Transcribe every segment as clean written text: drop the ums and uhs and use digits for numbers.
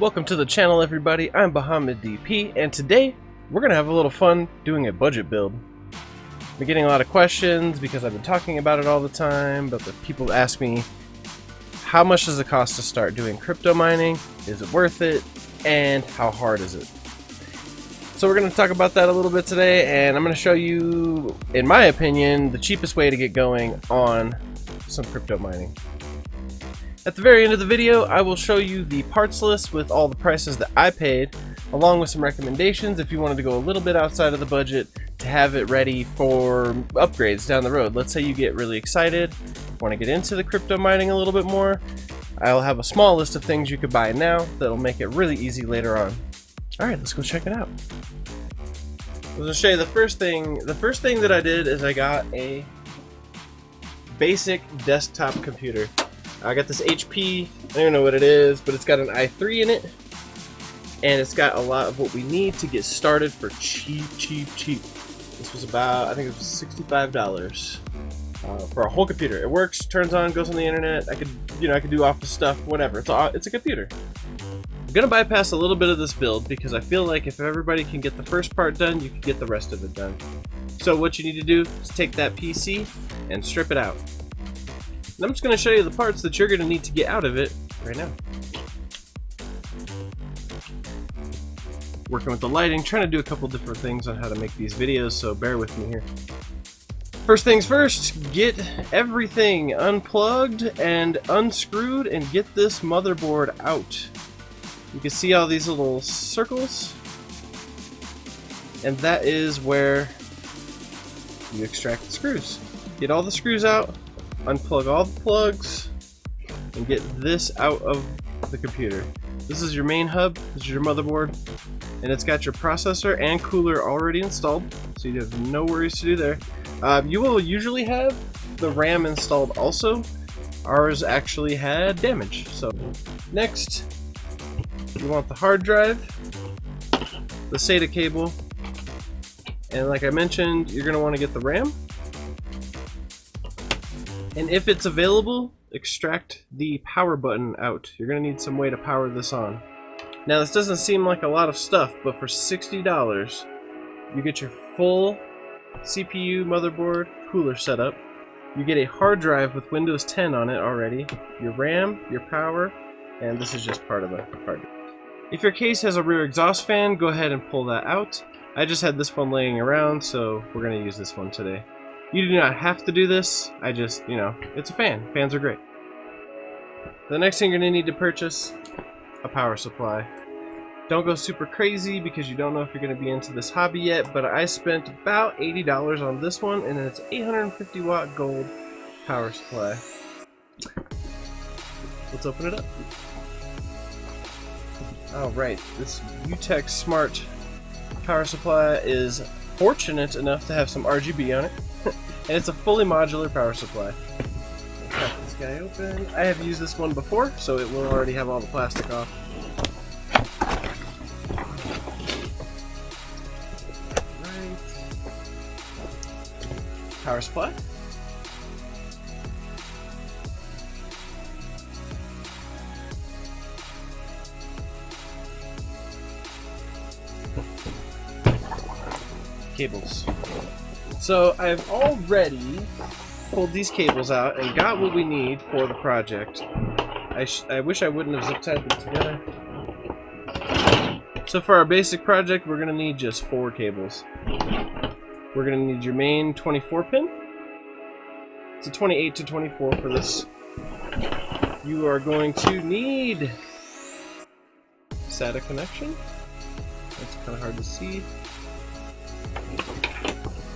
Welcome to the channel, everybody. I'm BahamutDP, and today we're gonna have a little fun doing a budget build. I've been getting a lot of questions because I've been talking about it all the time, but the people ask me, how much does it cost to start doing crypto mining? Is it worth it? And how hard is it? So we're going to talk about that a little bit today, and I'm going to show you, in my opinion, the cheapest way to get going on some crypto mining. At the very end of the video, I will show you the parts list with all the prices that I paid, along with some recommendations if you wanted to go a little bit outside of the budget to have it ready for upgrades down the road. Let's say you get really excited, want to get into the crypto mining a little bit more. I'll have a small list of things you could buy now that'll make it really easy later on. Alright, let's go check it out. I'm going to show you the first thing. The first thing that I did is I got a basic desktop computer. I got this HP, I don't know what it is, but it's got an i3 in it, and it's got a lot of what we need to get started for cheap. This was about, I think it was $65 for a whole computer. It works, turns on, goes on the internet. I could do office stuff, whatever. It's a computer. I'm gonna bypass a little bit of this build because I feel like if everybody can get the first part done, you can get the rest of it done. So what you need to do is take that PC and strip it out. And I'm just going to show you the parts that you're going to need to get out of it right now. Working with the lighting, trying to do a couple different things on how to make these videos, so bear with me here. First things first, get everything unplugged and unscrewed and get this motherboard out. You can see all these little circles, and that is where you extract the screws. Get all the screws out, unplug all the plugs, and get this out of the computer. This is your main hub, this is your motherboard, and it's got your processor and cooler already installed, so you have no worries to do there. You will usually have the RAM installed also. Ours actually had damage. So next, you want the hard drive, the SATA cable, and like I mentioned, you're going to want to get the RAM. And if it's available, extract the power button out. You're going to need some way to power this on. Now this doesn't seem like a lot of stuff, but for $60, you get your full CPU, motherboard, cooler setup. You get a hard drive with Windows 10 on it already, your RAM, your power, and this is just part of the hard drive. If your case has a rear exhaust fan, go ahead and pull that out. I just had this one laying around, so we're going to use this one today. You do not have to do this, I just, it's a fan. Fans are great. The next thing you're going to need to purchase, a power supply. Don't go super crazy because you don't know if you're going to be into this hobby yet, but I spent about $80 on this one, and it's 850 watt gold power supply. Let's open it up. Alright, this UTech Smart power supply is fortunate enough to have some RGB on it. And it's a fully modular power supply. Cut this guy open. I have used this one before, so it will already have all the plastic off. Right. Power supply. Cables. So I've already pulled these cables out and got what we need for the project. I wish I wouldn't have zip tied them together. So for our basic project, we're going to need just 4 cables. We're going to need your main 24 pin. It's a 28 to 24 for this. You are going to need SATA connection. That's kind of hard to see.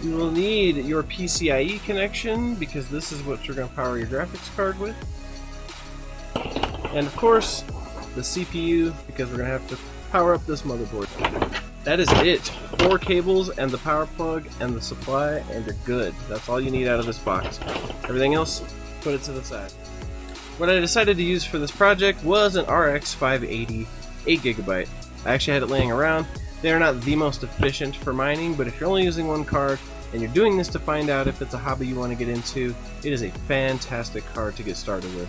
You will need your PCIe connection because this is what you're going to power your graphics card with. And of course, the CPU because we're going to have to power up this motherboard. That is it. 4 cables and the power plug and the supply and you're good. That's all you need out of this box. Everything else, put it to the side. What I decided to use for this project was an RX 580 8GB. I actually had it laying around. They're not the most efficient for mining, but if you're only using one card and you're doing this to find out if it's a hobby you want to get into, it is a fantastic card to get started with.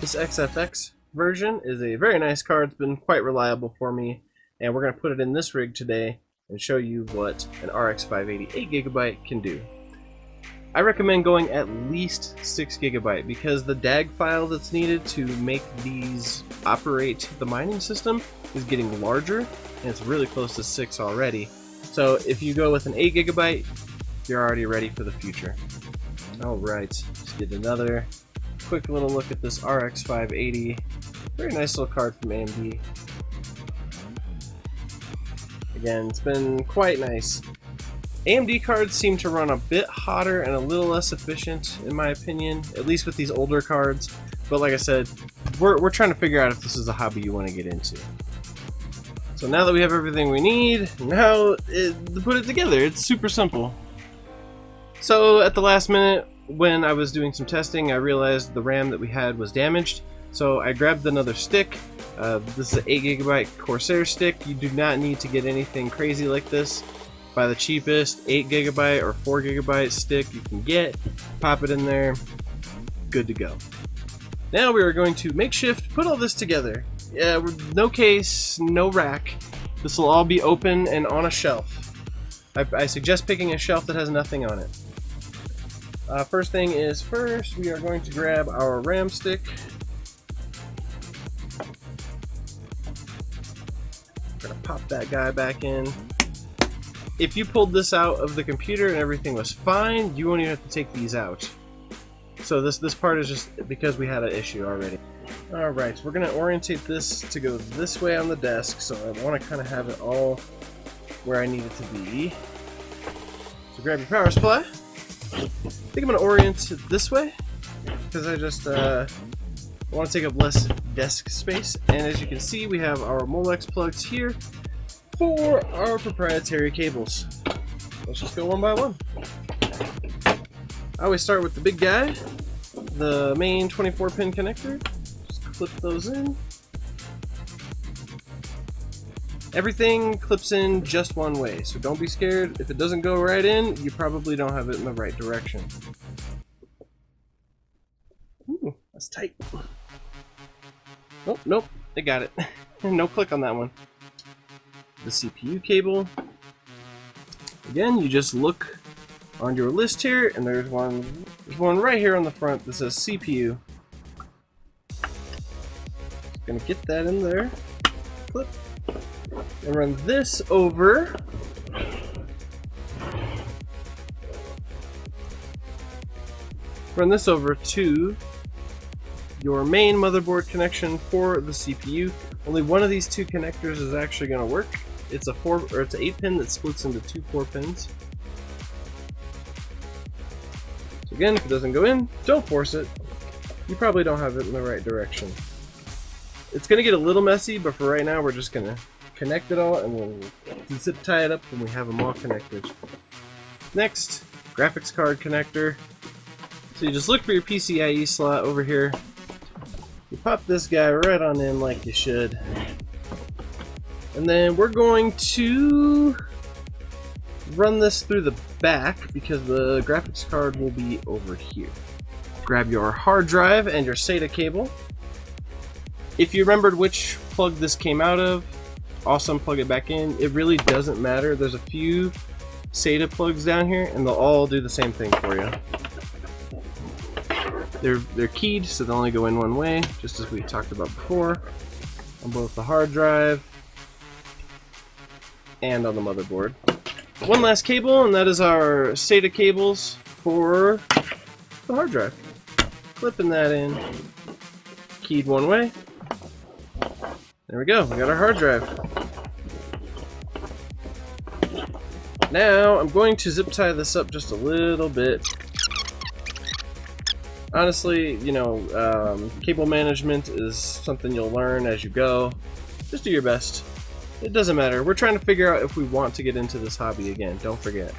This XFX version is a very nice card. It's been quite reliable for me, and we're going to put it in this rig today and show you what an RX 580 8GB can do. I recommend going at least 6GB because the DAG file that's needed to make these operate the mining system is getting larger, and it's really close to 6 already. So if you go with an 8GB, you're already ready for the future. Alright, let's get another quick little look at this RX 580. Very nice little card from AMD. Again, it's been quite nice. AMD cards seem to run a bit hotter and a little less efficient, in my opinion, at least with these older cards. But like I said, we're trying to figure out if this is a hobby you want to get into. So now that we have everything we need, now to put it together. It's super simple. So at the last minute, when I was doing some testing, I realized the RAM that we had was damaged. So I grabbed another stick. This is an 8GB Corsair stick. You do not need to get anything crazy like this. Buy the cheapest 8GB or 4GB stick you can get, pop it in there, good to go. Now we are going to makeshift put all this together. Yeah, no case, no rack. This will all be open and on a shelf. I suggest picking a shelf that has nothing on it. First thing is first, we are going to grab our RAM stick. We're gonna pop that guy back in. If you pulled this out of the computer and everything was fine, you won't even have to take these out. So this part is just because we had an issue already. Alright, so we're going to orientate this to go this way on the desk, so I want to kind of have it all where I need it to be. So grab your power supply. I think I'm going to orient it this way, because I just want to take up less desk space. And as you can see, we have our Molex plugs here for our proprietary cables. Let's just go one by one. I always start with the big guy, the main 24-pin connector. Just clip those in. Everything clips in just one way, so don't be scared. If it doesn't go right in, you probably don't have it in the right direction. Ooh, that's tight. Oh, nope, I got it. No click on that one. The CPU cable. Again, you just look on your list here, and there's one right here on the front that says CPU. Gonna get that in there. Clip. And run this over. Run this over to your main motherboard connection for the CPU. Only one of these two connectors is actually going to work. It's an 8-pin that splits into two 4-pins. So again, if it doesn't go in, don't force it. You probably don't have it in the right direction. It's going to get a little messy, but for right now, we're just going to connect it all, and we'll zip tie it up when we have them all connected. Next, graphics card connector. So you just look for your PCIe slot over here. You pop this guy right on in like you should. And then we're going to run this through the back because the graphics card will be over here. Grab your hard drive and your SATA cable. If you remembered which plug this came out of, awesome, plug it back in. It really doesn't matter. There's a few SATA plugs down here and they'll all do the same thing for you. They're keyed, so they only go in one way, just as we talked about before, on both the hard drive and on the motherboard. One last cable, and that is our SATA cables for the hard drive. Clipping that in, keyed one way. There we go, we got our hard drive. Now, I'm going to zip tie this up just a little bit. Honestly, you know, cable management is something you'll learn as you go. Just do your best. It doesn't matter. We're trying to figure out if we want to get into this hobby again. Don't forget.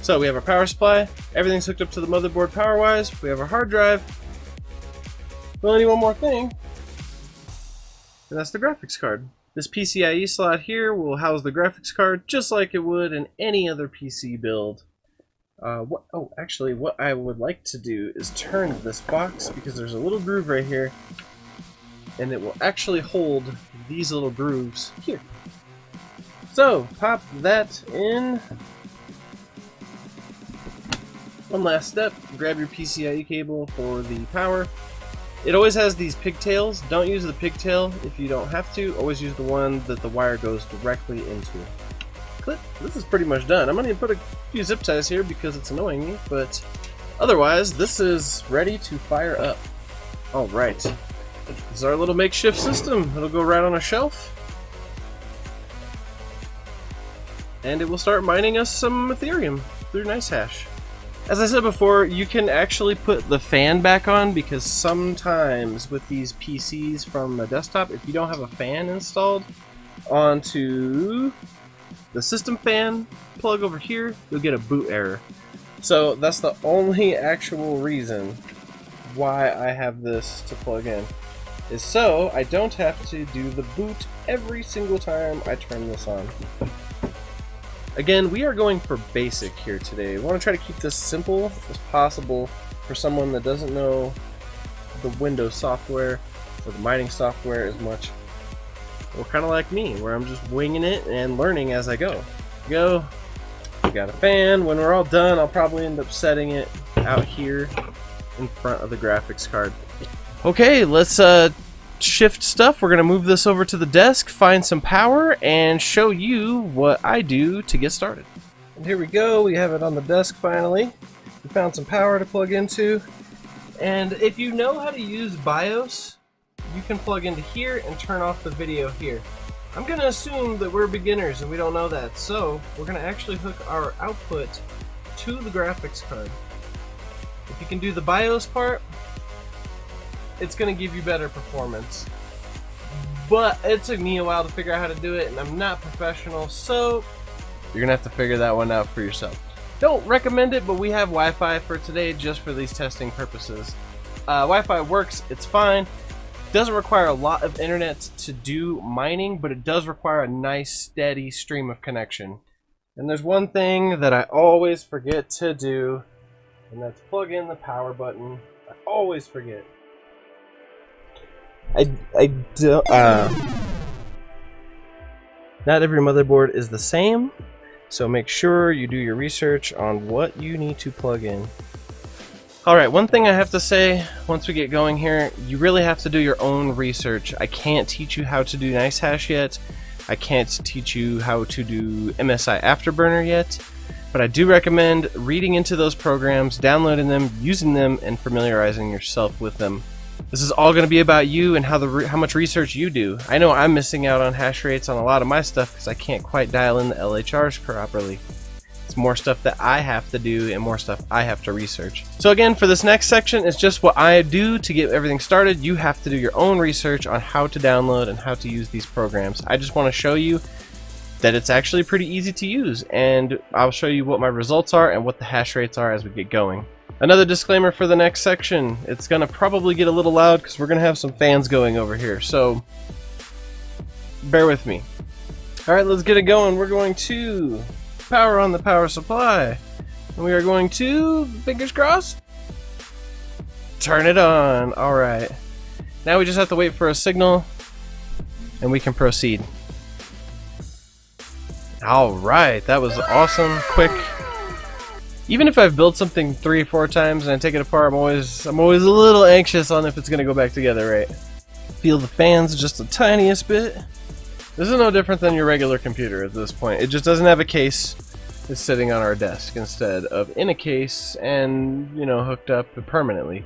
So we have our power supply. Everything's hooked up to the motherboard power-wise. We have our hard drive. We only need one more thing. And that's the graphics card. This PCIe slot here will house the graphics card just like it would in any other PC build. Actually, what I would like to do is turn this box, because there's a little groove right here, and it will actually hold these little grooves here. So, pop that in. One last step, grab your PCIe cable for the power. It always has these pigtails. Don't use the pigtail if you don't have to. Always use the one that the wire goes directly into. Clip. This is pretty much done. I'm going to put a few zip ties here because it's annoying me, but otherwise this is ready to fire up. Alright. This is our little makeshift system. It'll go right on a shelf. And it will start mining us some etherium through NiceHash. As I said before, you can actually put the fan back on, because sometimes with these PCs from a desktop, if you don't have a fan installed onto the system fan plug over here, you'll get a boot error. So that's the only actual reason why I have this to plug in, is so I don't have to do the boot every single time I turn this on. Again, we are going for basic here today. We want to try to keep this simple as possible for someone that doesn't know the Windows software or the mining software as much. Or kind of like me, where I'm just winging it and learning as I go. We got a fan. When we're all done, I'll probably end up setting it out here in front of the graphics card. Okay, let's shift stuff. We're going to move this over to the desk, find some power, and show you what I do to get started. And here we go. We have it on the desk finally. We found some power to plug into. And if you know how to use BIOS, you can plug into here and turn off the video here. I'm going to assume that we're beginners and we don't know that, so we're going to actually hook our output to the graphics card. If you can do the BIOS part, it's going to give you better performance. But it took me a while to figure out how to do it, and I'm not professional, so you're going to have to figure that one out for yourself. Don't recommend it, but we have Wi-Fi for today just for these testing purposes. Wi-Fi works, it's fine. Doesn't require a lot of internet to do mining, but it does require a nice steady stream of connection. And there's one thing that I always forget to do, and that's plug in the power button. I always forget. Not every motherboard is the same, so make sure you do your research on what you need to plug in. Alright, one thing I have to say once we get going here, you really have to do your own research. I can't teach you how to do NiceHash yet. I can't teach you how to do MSI Afterburner yet, but I do recommend reading into those programs, downloading them, using them, and familiarizing yourself with them. This is all going to be about you and how much research you do. I know I'm missing out on hash rates on a lot of my stuff because I can't quite dial in the LHRs properly. It's more stuff that I have to do and more stuff I have to research. So again, for this next section, it's just what I do to get everything started. You have to do your own research on how to download and how to use these programs. I just want to show you that it's actually pretty easy to use, and I'll show you what my results are and what the hash rates are as we get going. Another disclaimer for the next section, it's going to probably get a little loud because we're going to have some fans going over here, so bear with me. Alright, let's get it going. We're going to power on the power supply, and we are going to, fingers crossed, turn it on. Alright, now we just have to wait for a signal and we can proceed. Alright, that was awesome, quick. Even if I've built something 3 or 4 times and I take it apart, I'm always a little anxious on if it's going to go back together right. Feel the fans just the tiniest bit. This is no different than your regular computer at this point. It just doesn't have a case. It's sitting on our desk instead of in a case and, you know, hooked up permanently.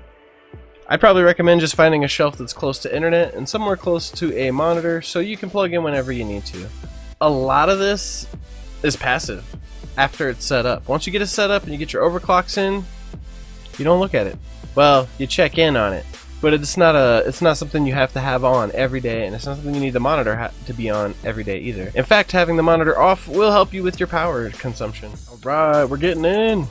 I'd probably recommend just finding a shelf that's close to internet and somewhere close to a monitor so you can plug in whenever you need to. A lot of this is passive after it's set up. Once you get it set up and you get your overclocks in, you don't look at it. Well, you check in on it, but it's not something you have to have on every day, and it's not something you need the monitor to be on every day either. In fact, having the monitor off will help you with your power consumption. Alright, we're getting in.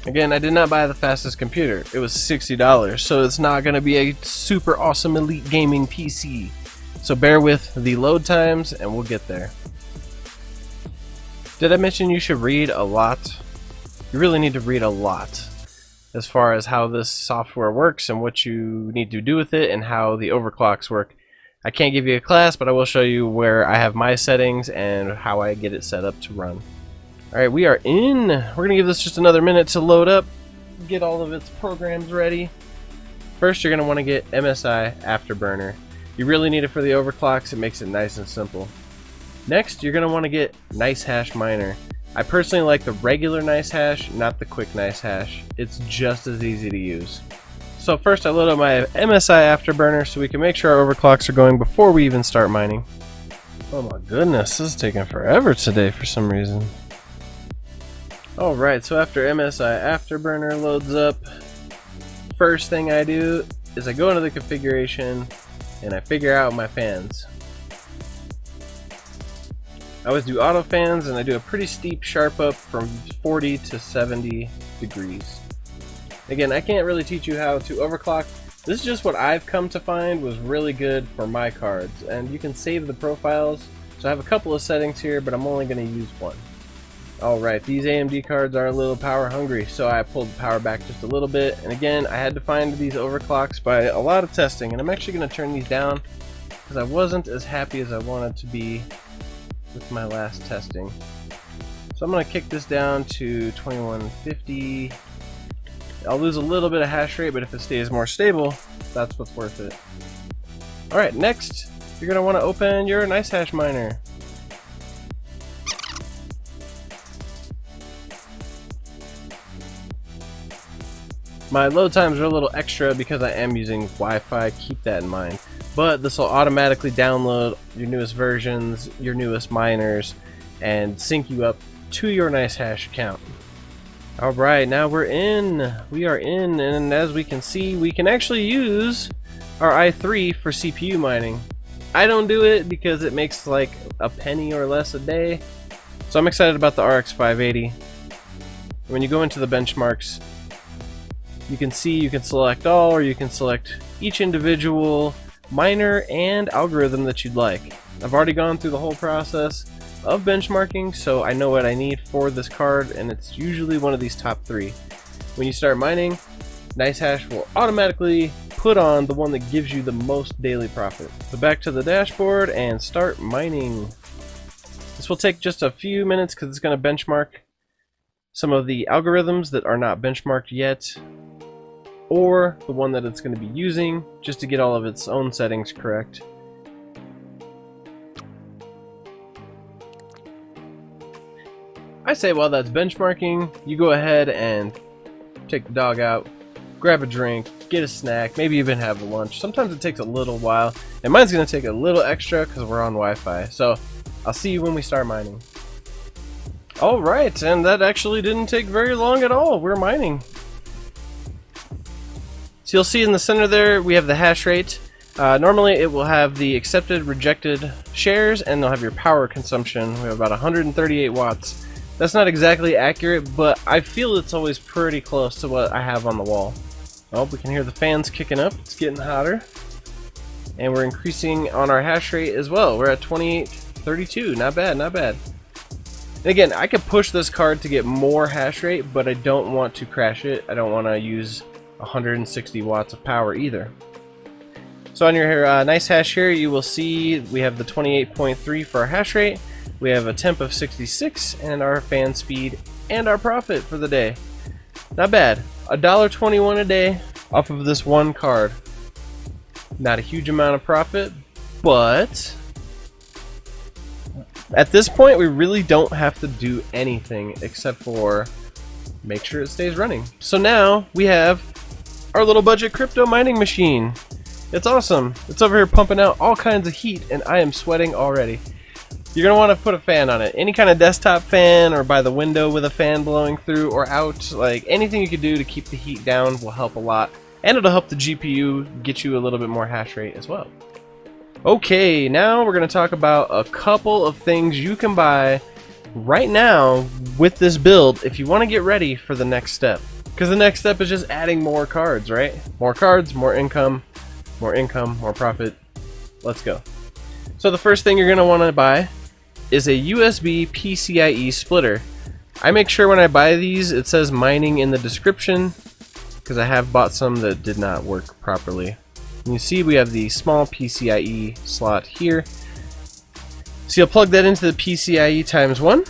Again, I did not buy the fastest computer. It was $60, so it's not going to be a super awesome elite gaming PC. So bear with the load times and we'll get there. Did I mention you should read a lot? You really need to read a lot as far as how this software works and what you need to do with it and how the overclocks work. I can't give you a class, but I will show you where I have my settings and how I get it set up to run. Alright, we are in. We're going to give this just another minute to load up, get all of its programs ready. First, you're going to want to get MSI Afterburner. You really need it for the overclocks. It makes it nice and simple. Next, you're going to want to get NiceHash Miner. I personally like the regular NiceHash, not the quick NiceHash. It's just as easy to use. So first I load up my MSI Afterburner so we can make sure our overclocks are going before we even start mining. Oh my goodness, this is taking forever today for some reason. Alright, so after MSI Afterburner loads up, first thing I do is I go into the configuration and I figure out my fans. I always do auto fans, and I do a pretty steep sharp up from 40 to 70 degrees. Again, I can't really teach you how to overclock. This is just what I've come to find was really good for my cards, and you can save the profiles. So I have a couple of settings here, but I'm only going to use one. Alright, these AMD cards are a little power hungry, so I pulled the power back just a little bit. And again, I had to find these overclocks by a lot of testing, and I'm actually going to turn these down because I wasn't as happy as I wanted to be with my last testing. So I'm going to kick this down to 2150. I'll lose a little bit of hash rate, but if it stays more stable, that's what's worth it. Alright, next, you're going to want to open your NiceHash Miner. My load times are a little extra because I am using Wi-Fi, keep that in mind. But this will automatically download your newest versions, your newest miners, and sync you up to your NiceHash account. Alright, now we're in. We are in, and as we can see, we can actually use our i3 for CPU mining. I don't do it because it makes like a penny or less a day. So I'm excited about the RX 580. When you go into the benchmarks, you can see you can select all, or you can select each individual miner and algorithm that you'd like. I've already gone through the whole process of benchmarking, so I know what I need for this card, and it's usually one of these top three. When you start mining, NiceHash will automatically put on the one that gives you the most daily profit. So back to the dashboard and start mining. This will take just a few minutes because it's going to benchmark some of the algorithms that are not benchmarked yet, or the one that it's going to be using, just to get all of its own settings correct. I say while that's benchmarking, you go ahead and take the dog out, grab a drink, get a snack, maybe even have a lunch. Sometimes it takes a little while, and mine's going to take a little extra because we're on Wi-Fi. So I'll see you when we start mining. Alright, and that actually didn't take very long at all. We're mining. So you'll see in the center there we have the hash rate. Normally it will have the accepted, rejected shares, and they'll have your power consumption. We have about 138 watts. That's not exactly accurate, but I feel it's always pretty close to what I have on the wall. Oh, we can hear the fans kicking up. It's getting hotter. And we're increasing on our hash rate as well. We're at 2832. Not bad, not bad. And again, I could push this card to get more hash rate, but I don't want to crash it. I don't want to use 160 watts of power either. So on your NiceHash here, you will see we have the 28.3 for our hash rate. We have a temp of 66 and our fan speed and our profit for the day. Not bad. $1.21 a day off of this one card. Not a huge amount of profit, but at this point we really don't have to do anything except for make sure it stays running. So now we have our little budget crypto mining machine. It's awesome. It's over here pumping out all kinds of heat and I am sweating already. You're going to want to put a fan on it. Any kind of desktop fan, or by the window with a fan blowing through or out. Like anything you could do to keep the heat down will help a lot. And it'll help the GPU get you a little bit more hash rate as well. Okay, now we're going to talk about a couple of things you can buy right now with this build if you want to get ready for the next step. Because the next step is just adding more cards, right? More cards, more income, more profit. Let's go. So the first thing you're going to want to buy is a USB PCIe splitter. I make sure when I buy these it says mining in the description, because I have bought some that did not work properly. And you see we have the small PCIe slot here. So you'll plug that into the PCIe ×1,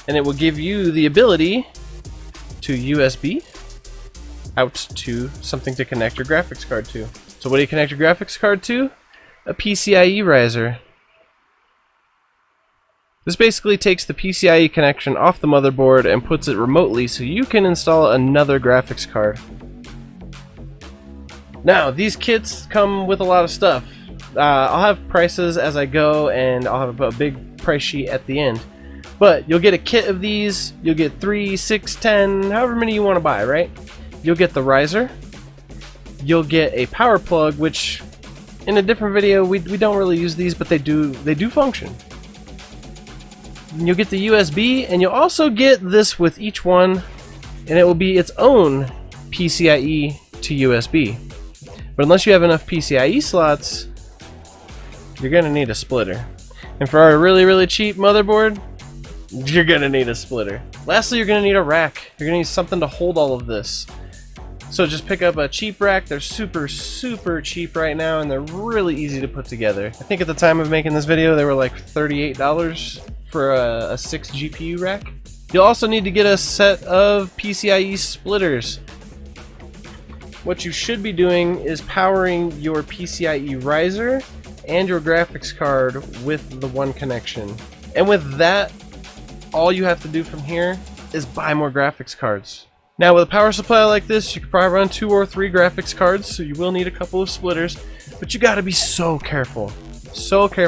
and it will give you the ability to USB out to something to connect your graphics card to. So what do you connect your graphics card to? A PCIe riser. This basically takes the PCIe connection off the motherboard and puts it remotely so you can install another graphics card. Now, these kits come with a lot of stuff. I'll have prices as I go, and I'll have a big price sheet at the end. But you'll get a kit of these. You'll get 3, 6, 10, however many you want to buy, right? You'll get the riser. You'll get a power plug, which in a different video we don't really use these, but they do function. And you'll get the USB, and you'll also get this with each one, and it will be its own PCIe to USB. But unless you have enough PCIe slots, you're gonna need a splitter. And for our really cheap motherboard, you're gonna need a splitter. Lastly, you're gonna need a rack. You're gonna need something to hold all of this. So just pick up a cheap rack. They're super cheap right now, and they're really easy to put together. I think at the time of making this video they were like $38 for a 6 GPU rack. You'll also need to get a set of PCIe splitters. What you should be doing is powering your PCIe riser and your graphics card with the one connection. And with that, all you have to do from here is buy more graphics cards. Now with a power supply like this, you could probably run 2 or 3 graphics cards, so you will need a couple of splitters, but you gotta be so careful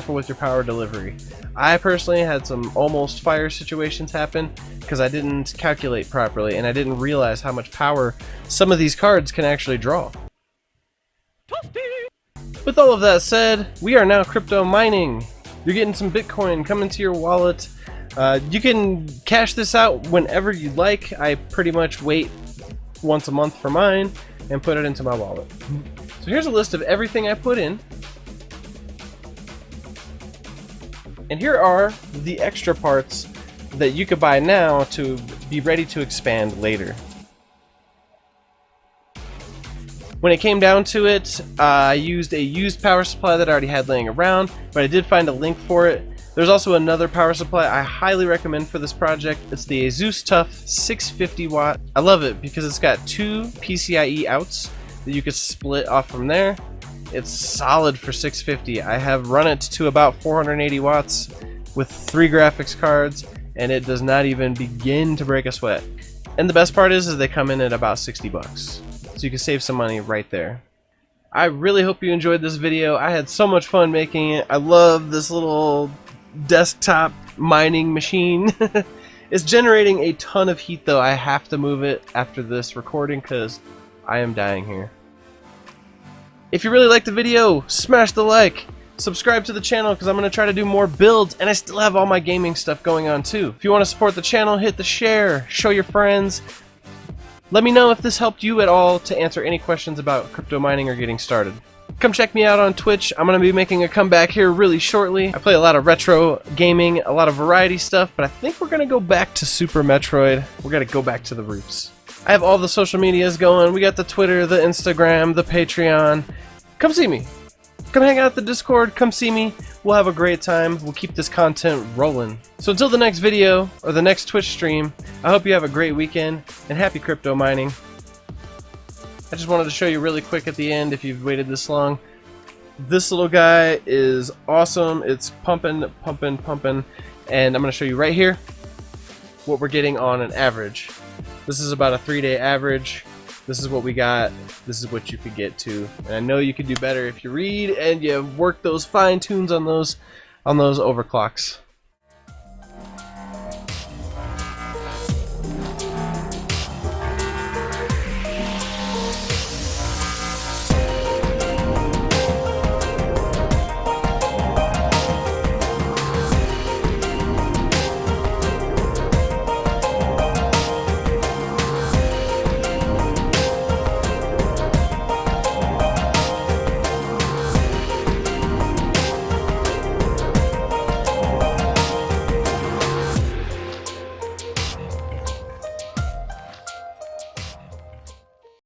with your power delivery. I personally had some almost fire situations happen because I didn't calculate properly, and I didn't realize how much power some of these cards can actually draw. With all of that said, we are now crypto mining. You're getting some Bitcoin coming to your wallet. You can cash this out whenever you like. I pretty much wait once a month for mine and put it into my wallet. So here's a list of everything I put in. And here are the extra parts that you could buy now to be ready to expand later. When it came down to it, I used a used power supply that I already had laying around, but I did find a link for it. There's also another power supply I highly recommend for this project. It's the Asus Tough 650 watt. I love it because it's got 2 PCIe outs that you could split off from there. It's solid for 650. I have run it to about 480 watts with 3 graphics cards, and it does not even begin to break a sweat. And the best part is they come in at about 60 bucks. So you can save some money right there. I really hope you enjoyed this video. I had so much fun making it. I love this little desktop mining machine. It's generating a ton of heat though. I have to move it after this recording because I am dying here. If you really liked the video, smash the like. Subscribe to the channel because I'm going to try to do more builds, and I still have all my gaming stuff going on too. If you want to support the channel, hit the share, show your friends. Let me know if this helped you at all to answer any questions about crypto mining or getting started. Come check me out on Twitch. I'm going to be making a comeback here really shortly. I play a lot of retro gaming, a lot of variety stuff, but I think we're going to go back to Super Metroid. We're going to go back to the roots. I have all the social medias going. We got the Twitter, the Instagram, the Patreon. Come see me. Come hang out at the Discord. Come see me. We'll have a great time. We'll keep this content rolling. So until the next video or the next Twitch stream, I hope you have a great weekend and happy crypto mining. I just wanted to show you really quick at the end, if you've waited this long. This little guy is awesome. It's pumping, and I'm going to show you right here what we're getting on an average. This is about a 3-day average. This is what we got. This is what you could get to. And I know you could do better if you read and you work those fine tunes on those overclocks.